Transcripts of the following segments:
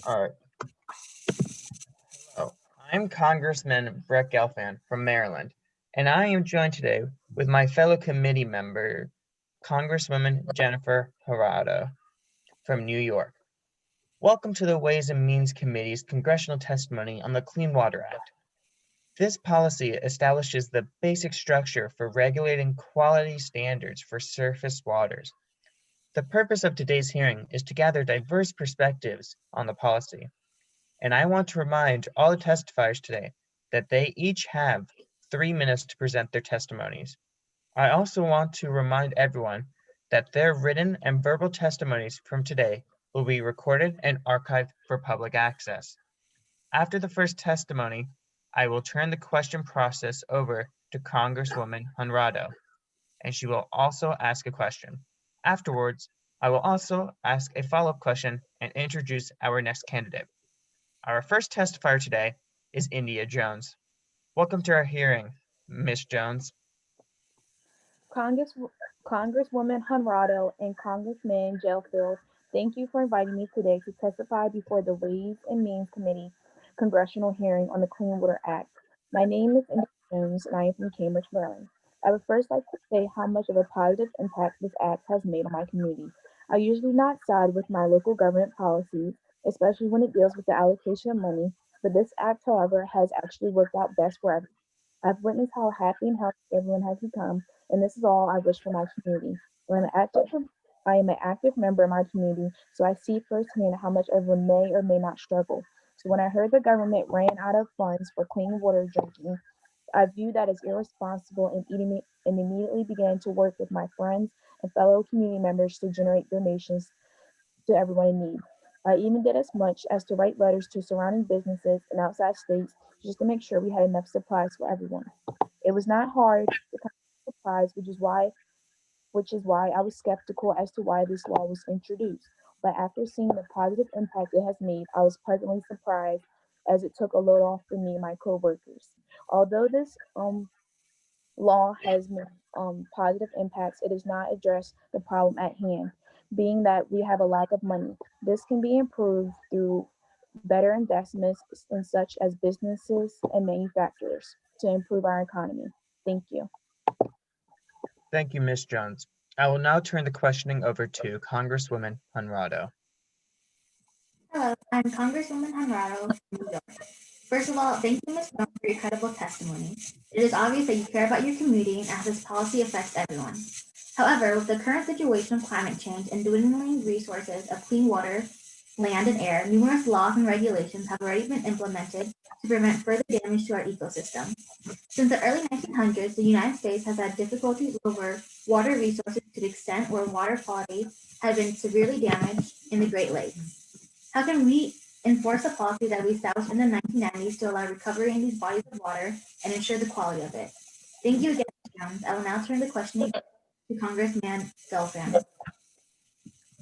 All right. Hello, I'm Congressman Brett Gelfand from Maryland, and I am joined today with my fellow committee member, Congresswoman Jennifer Hirado from New York. Welcome to the Ways and Means Committee's congressional testimony on the Clean Water Act. This policy establishes the basic structure for regulating quality standards for surface waters. The purpose of today's hearing is to gather diverse perspectives on the policy. And I want to remind all the testifiers today that they each have 3 minutes to present their testimonies. I also want to remind everyone that their written and verbal testimonies from today will be recorded and archived for public access. After the first testimony, I will turn the question process over to Congresswoman Honrado, and she will also ask a question. Afterwards, I will also ask a follow-up question and introduce our next candidate. Our first testifier today is India Jones. Welcome to our hearing, Ms. Jones. Congresswoman Honrado and Congressman Gelfield, thank you for inviting me today to testify before the Ways and Means Committee Congressional hearing on the Clean Water Act. My name is India Jones and I am from Cambridge, Maryland. I would first like to say how much of a positive impact this act has made on my community. I usually not side with my local government policies, especially when it deals with the allocation of money, but this act, however, has actually worked out best for everyone. I've witnessed how happy and healthy everyone has become, and this is all I wish for my community. I am an active member of my community, so I see firsthand how much everyone may or may not struggle. So when I heard the government ran out of funds for clean water drinking, I viewed that as irresponsible and immediately began to work with my friends and fellow community members to generate donations to everyone in need. I even did as much as to write letters to surrounding businesses and outside states just to make sure we had enough supplies for everyone. It was not hard to come up with supplies, which is why I was skeptical as to why this law was introduced. But after seeing the positive impact it has made, I was pleasantly surprised as it took a load off for me and my coworkers. Although this law has made positive impacts, it does not address the problem at hand, being that we have a lack of money. This can be improved through better investments in such as businesses and manufacturers to improve our economy. Thank you. Thank you, Ms. Jones. I will now turn the questioning over to Congresswoman Honrado. Hello, I'm Congresswoman Honrado from New York. First of all, thank you, Ms. Jones, for your credible testimony. It is obvious that you care about your community and how this policy affects everyone. However, with the current situation of climate change and dwindling resources of clean water, land, and air, numerous laws and regulations have already been implemented to prevent further damage to our ecosystem. Since the early 1900s, the United States has had difficulties over water resources to the extent where water quality has been severely damaged in the Great Lakes. How can we enforce a policy that we established in the 1990s to allow recovery in these bodies of water and ensure the quality of it? Thank you again, Ms. Jones. I will now turn the questioning to Congressman Gelfand.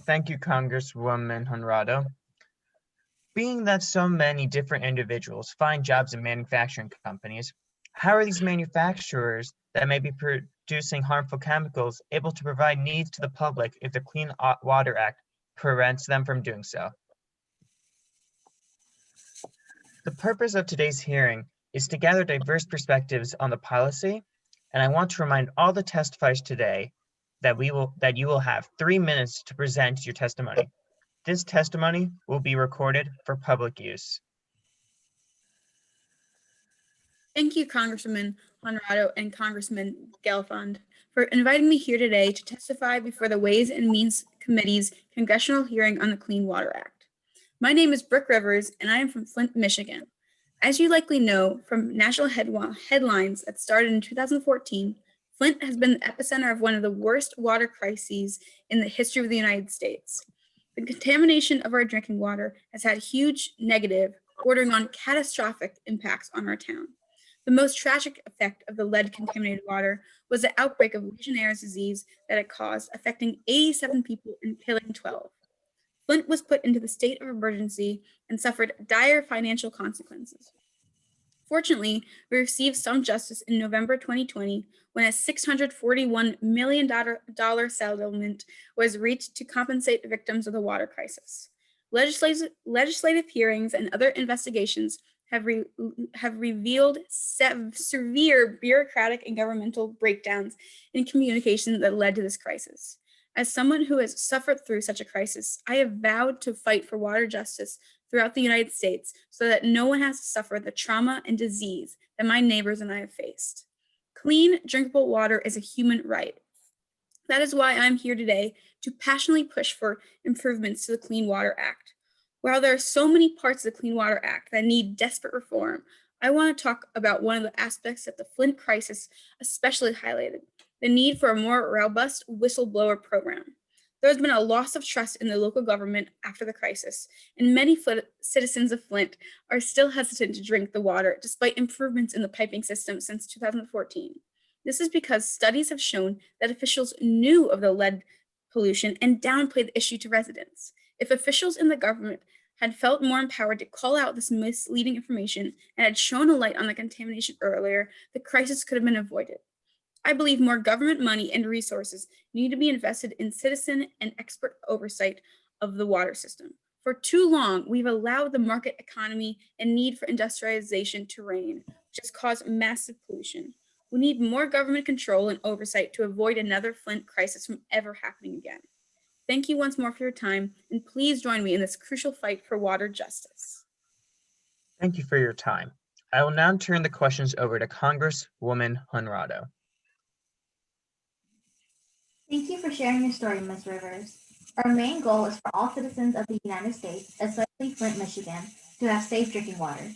Thank you, Congresswoman Honrado. Being that so many different individuals find jobs in manufacturing companies, how are these manufacturers that may be producing harmful chemicals able to provide needs to the public if the Clean Water Act prevents them from doing so? The purpose of today's hearing is to gather diverse perspectives on the policy, and I want to remind all the testifiers today that you will have 3 minutes to present your testimony. This testimony will be recorded for public use. Thank you, Congresswoman Honrado and Congressman Gelfand, for inviting me here today to testify before the Ways and Means Committee's congressional hearing on the Clean Water Act. My name is Brooke Rivers, and I am from Flint, Michigan. As you likely know from national headlines that started in 2014, Flint has been the epicenter of one of the worst water crises in the history of the United States. The contamination of our drinking water has had huge negative, bordering on catastrophic impacts on our town. The most tragic effect of the lead-contaminated water was the outbreak of Legionnaire's disease that it caused, affecting 87 people and killing 12. Flint was put into the state of emergency and suffered dire financial consequences. Fortunately, we received some justice in November 2020 when a $641 million settlement was reached to compensate the victims of the water crisis. Legislative hearings and other investigations have revealed severe bureaucratic and governmental breakdowns in communication that led to this crisis. As someone who has suffered through such a crisis, I have vowed to fight for water justice throughout the United States so that no one has to suffer the trauma and disease that my neighbors and I have faced. Clean, drinkable water is a human right. That is why I'm here today to passionately push for improvements to the Clean Water Act. While there are so many parts of the Clean Water Act that need desperate reform, I want to talk about one of the aspects that the Flint crisis especially highlighted: the need for a more robust whistleblower program. There has been a loss of trust in the local government after the crisis, and many citizens of Flint are still hesitant to drink the water despite improvements in the piping system since 2014. This is because studies have shown that officials knew of the lead pollution and downplayed the issue to residents. If officials in the government had felt more empowered to call out this misleading information and had shown a light on the contamination earlier, the crisis could have been avoided. I believe more government money and resources need to be invested in citizen and expert oversight of the water system. For too long, we've allowed the market economy and need for industrialization to reign, which has caused massive pollution. We need more government control and oversight to avoid another Flint crisis from ever happening again. Thank you once more for your time, and please join me in this crucial fight for water justice. Thank you for your time. I will now turn the questions over to Congresswoman Honrado. Thank you for sharing your story, Ms. Rivers. Our main goal is for all citizens of the United States, especially Flint, Michigan, to have safe drinking water.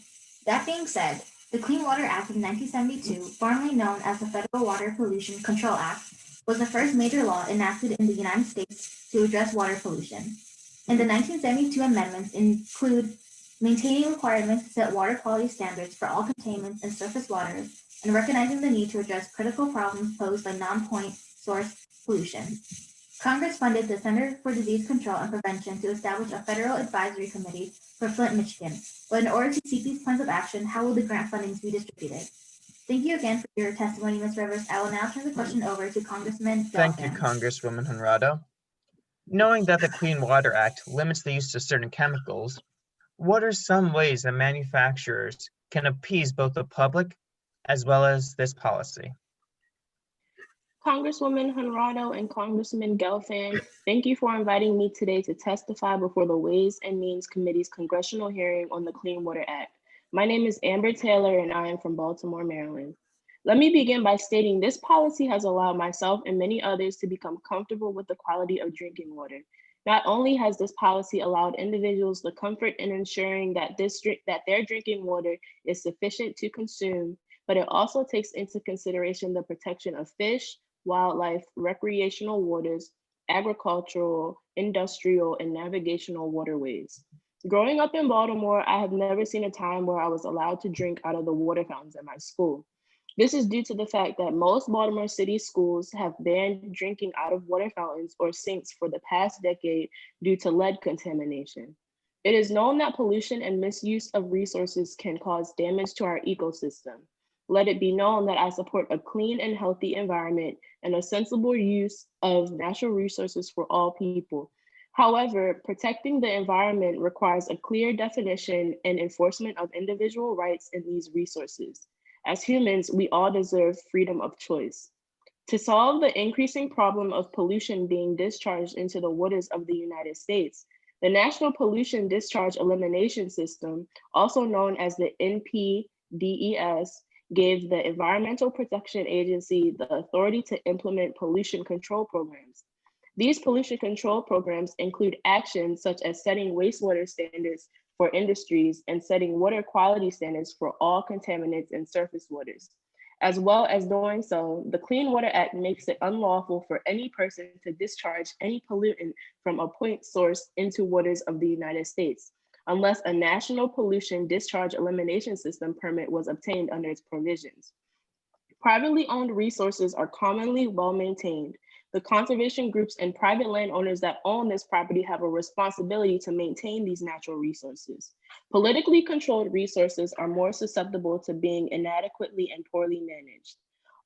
That being said, the Clean Water Act of 1972, formerly known as the Federal Water Pollution Control Act, was the first major law enacted in the United States to address water pollution. And the 1972 amendments include maintaining requirements to set water quality standards for all containments and surface waters, and recognizing the need to address critical problems posed by non-point source pollution. Congress funded the Center for Disease Control and Prevention to establish a federal advisory committee for Flint, Michigan. But in order to seek these plans of action, how will the grant fundings be distributed? Thank you again for your testimony, Ms. Rivers. I will now turn the question over to Congressman Thank you, Gelfand. Congresswoman Honrado. Knowing that the Clean Water Act limits the use of certain chemicals, what are some ways that manufacturers can appease both the public as well as this policy? Congresswoman Honrado and Congressman Gelfand, thank you for inviting me today to testify before the Ways and Means Committee's congressional hearing on the Clean Water Act. My name is Amber Taylor and I am from Baltimore, Maryland. Let me begin by stating this policy has allowed myself and many others to become comfortable with the quality of drinking water. Not only has this policy allowed individuals the comfort in ensuring that their drinking water is sufficient to consume, but it also takes into consideration the protection of fish, wildlife, recreational waters, agricultural, industrial, and navigational waterways. Growing up in Baltimore, I have never seen a time where I was allowed to drink out of the water fountains at my school. This is due to the fact that most Baltimore City schools have banned drinking out of water fountains or sinks for the past decade due to lead contamination. It is known that pollution and misuse of resources can cause damage to our ecosystem. Let it be known that I support a clean and healthy environment and a sensible use of natural resources for all people. However, protecting the environment requires a clear definition and enforcement of individual rights in these resources. As humans, we all deserve freedom of choice. To solve the increasing problem of pollution being discharged into the waters of the United States, the National Pollution Discharge Elimination System, also known as the NPDES, gave the Environmental Protection Agency the authority to implement pollution control programs. These pollution control programs include actions such as setting wastewater standards for industries and setting water quality standards for all contaminants in surface waters. As well as doing so, the Clean Water Act makes it unlawful for any person to discharge any pollutant from a point source into waters of the United States, unless a National Pollution Discharge Elimination System permit was obtained under its provisions. Privately owned resources are commonly well maintained. The conservation groups and private landowners that own this property have a responsibility to maintain these natural resources. Politically controlled resources are more susceptible to being inadequately and poorly managed.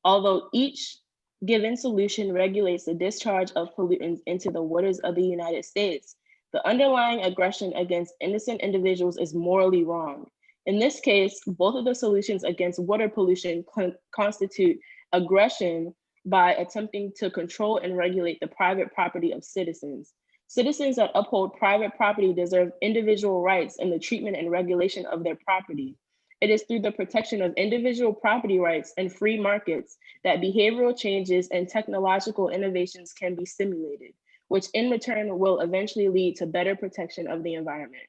Although each given solution regulates the discharge of pollutants into the waters of the United States, The underlying aggression against innocent individuals is morally wrong. In this case, both of the solutions against water pollution constitute aggression by attempting to control and regulate the private property of citizens. Citizens that uphold private property deserve individual rights in the treatment and regulation of their property. It is through the protection of individual property rights and free markets that behavioral changes and technological innovations can be stimulated, which in return will eventually lead to better protection of the environment.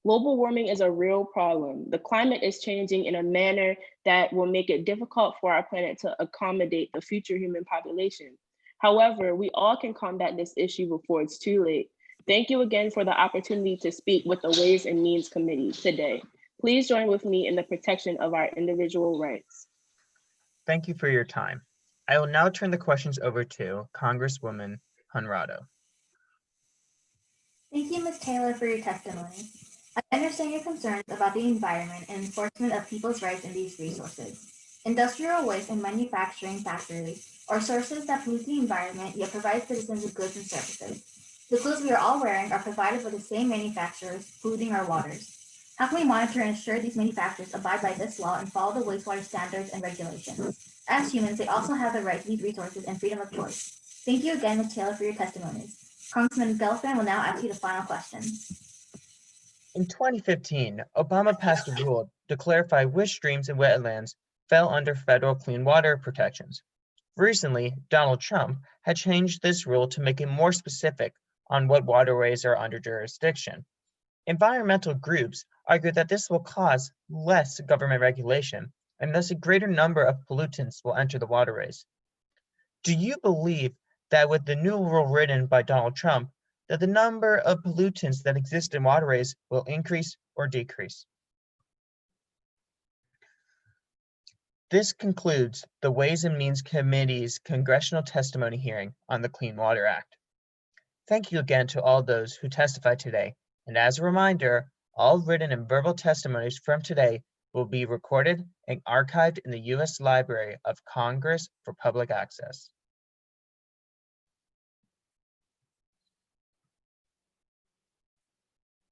Global warming is a real problem. The climate is changing in a manner that will make it difficult for our planet to accommodate the future human population. However, we all can combat this issue before it's too late. Thank you again for the opportunity to speak with the Ways and Means Committee today. Please join with me in the protection of our individual rights. Thank you for your time. I will now turn the questions over to Congresswoman Honrado. Thank you, Ms. Taylor, for your testimony. I understand your concerns about the environment and enforcement of people's rights in these resources. Industrial waste and manufacturing factories are sources that pollute the environment yet provide citizens with goods and services. The clothes we are all wearing are provided by the same manufacturers, polluting our waters. How can we monitor and ensure these manufacturers abide by this law and follow the wastewater standards and regulations? As humans, they also have the right to these resources and freedom of choice. Thank you again, Ms. Taylor, for your testimonies. Congressman Gelfand will now ask you the final question. In 2015, Obama passed a rule to clarify which streams and wetlands fell under federal clean water protections. Recently, Donald Trump had changed this rule to make it more specific on what waterways are under jurisdiction. Environmental groups argue that this will cause less government regulation and thus a greater number of pollutants will enter the waterways. Do you believe that with the new rule written by Donald Trump, that the number of pollutants that exist in waterways will increase or decrease? This concludes the Ways and Means Committee's congressional testimony hearing on the Clean Water Act. Thank you again to all those who testified today. And as a reminder, all written and verbal testimonies from today will be recorded and archived in the U.S. Library of Congress for public access.